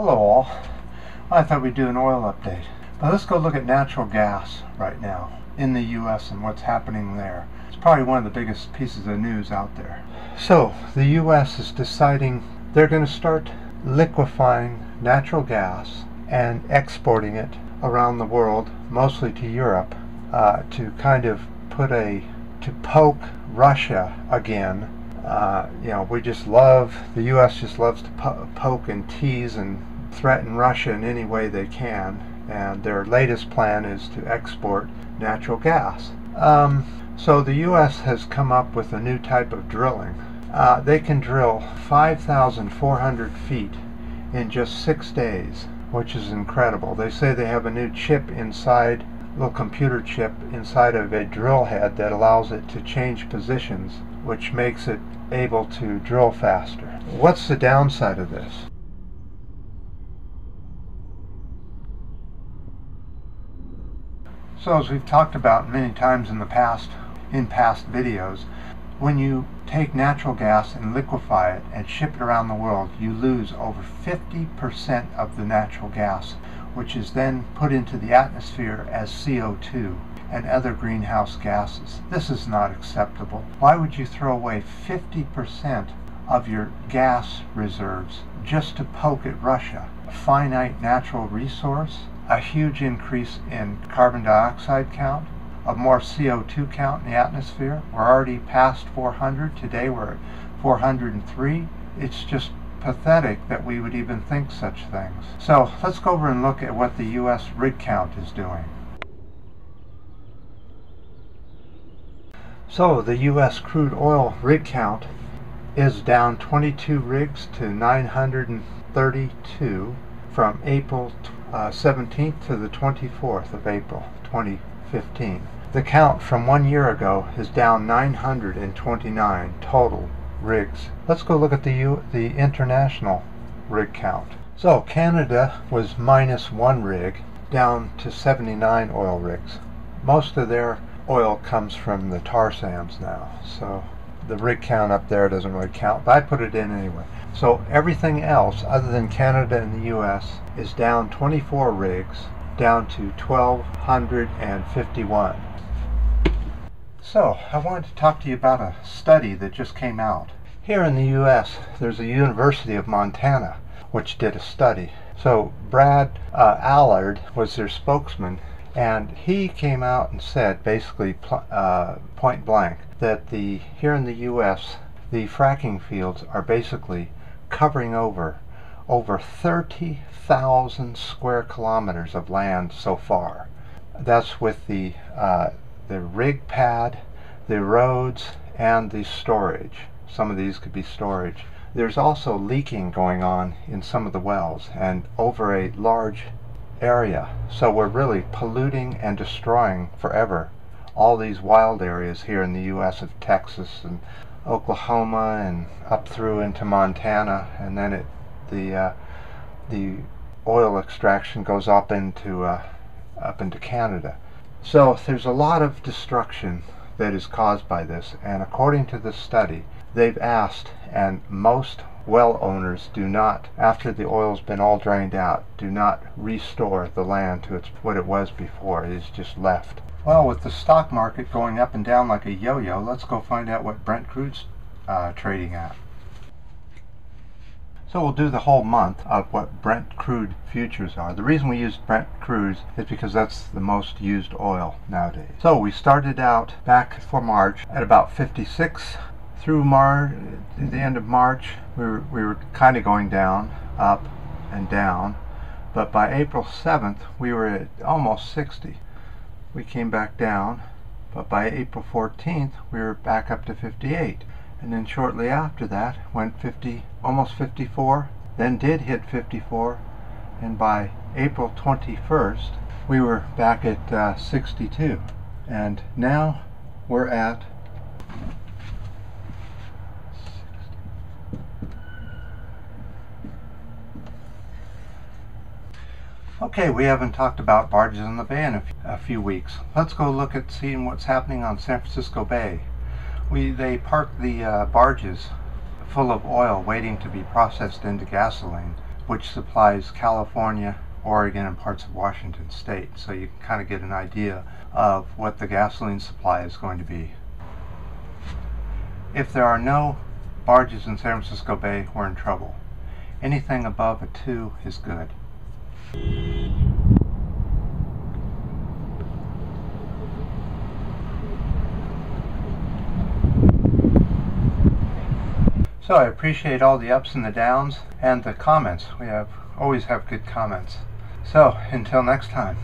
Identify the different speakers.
Speaker 1: Hello all. I thought we'd do an oil update. But let's go look at natural gas right now in the US and what's happening there. It's probably one of the biggest pieces of news out there. So the US is deciding they're going to start liquefying natural gas and exporting it around the world, mostly to Europe, to kind of to poke Russia again. The U.S. just loves to poke and tease and threaten Russia in any way they can, and their latest plan is to export natural gas. So the U.S. has come up with a new type of drilling. They can drill 5,400 feet in just 6 days, which is incredible. They say they have a new chip inside, little computer chip inside of a drill head that allows it to change positions, which makes it able to drill faster. What's the downside of this? So as we've talked about many times in past videos, when you take natural gas and liquefy it and ship it around the world, you lose over 50% of the natural gas, which is then put into the atmosphere as CO2 and other greenhouse gases. This is not acceptable. Why would you throw away 50% of your gas reserves just to poke at Russia? A finite natural resource, a huge increase in carbon dioxide count, a more CO2 count in the atmosphere. We're already past 400. Today we're at 403. It's just pathetic that we would even think such things. So let's go over and look at what the U.S. rig count is doing. So the U.S. crude oil rig count is down 22 rigs to 932 from April 17th to the 24th of April 2015. The count from 1 year ago is down 929 total rigs. Let's go look at the international rig count. So Canada was -1 rig, down to 79 oil rigs. Most of their oil comes from the tar sands now, so the rig count up there doesn't really count, but I put it in anyway. So everything else other than Canada and the US is down 24 rigs, down to 1,251. So I wanted to talk to you about a study that just came out. Here in the US, there's a University of Montana which did a study. So Brad Allard was their spokesman, and he came out and said basically point blank that here in the US the fracking fields are basically covering over 30,000 square kilometers of land so far. That's with the rig pad, the roads, and the storage. Some of these could be storage. There's also leaking going on in some of the wells and over a large area. So we're really polluting and destroying forever all these wild areas here in the US of Texas and Oklahoma and up through into Montana, and then the oil extraction goes up into Canada. So there's a lot of destruction that is caused by this, and according to this study, they've asked, and most well owners do not, after the oil's been all drained out, do not restore the land to what it was before. It is just left. Well, with the stock market going up and down like a yo-yo, let's go find out what Brent Crude's trading at. So we'll do the whole month of what Brent Crude futures are. The reason we use Brent Crude is because that's the most used oil nowadays. So we started out back for March at about 56. Through the end of March, we were kind of going down, up and down, but by April 7th we were at almost 60. We came back down, but by April 14th we were back up to 58, and then shortly after that went almost 54, then did hit 54, and by April 21st we were back at 62, and now we're at Okay, we haven't talked about barges in the bay in a few weeks. Let's go look at seeing what's happening on San Francisco Bay. They parked the barges full of oil waiting to be processed into gasoline which supplies California, Oregon, and parts of Washington State. So you can kind of get an idea of what the gasoline supply is going to be. If there are no barges in San Francisco Bay, we're in trouble. Anything above a 2 is good. So I appreciate all the ups and the downs and the comments. We always have good comments. So until next time.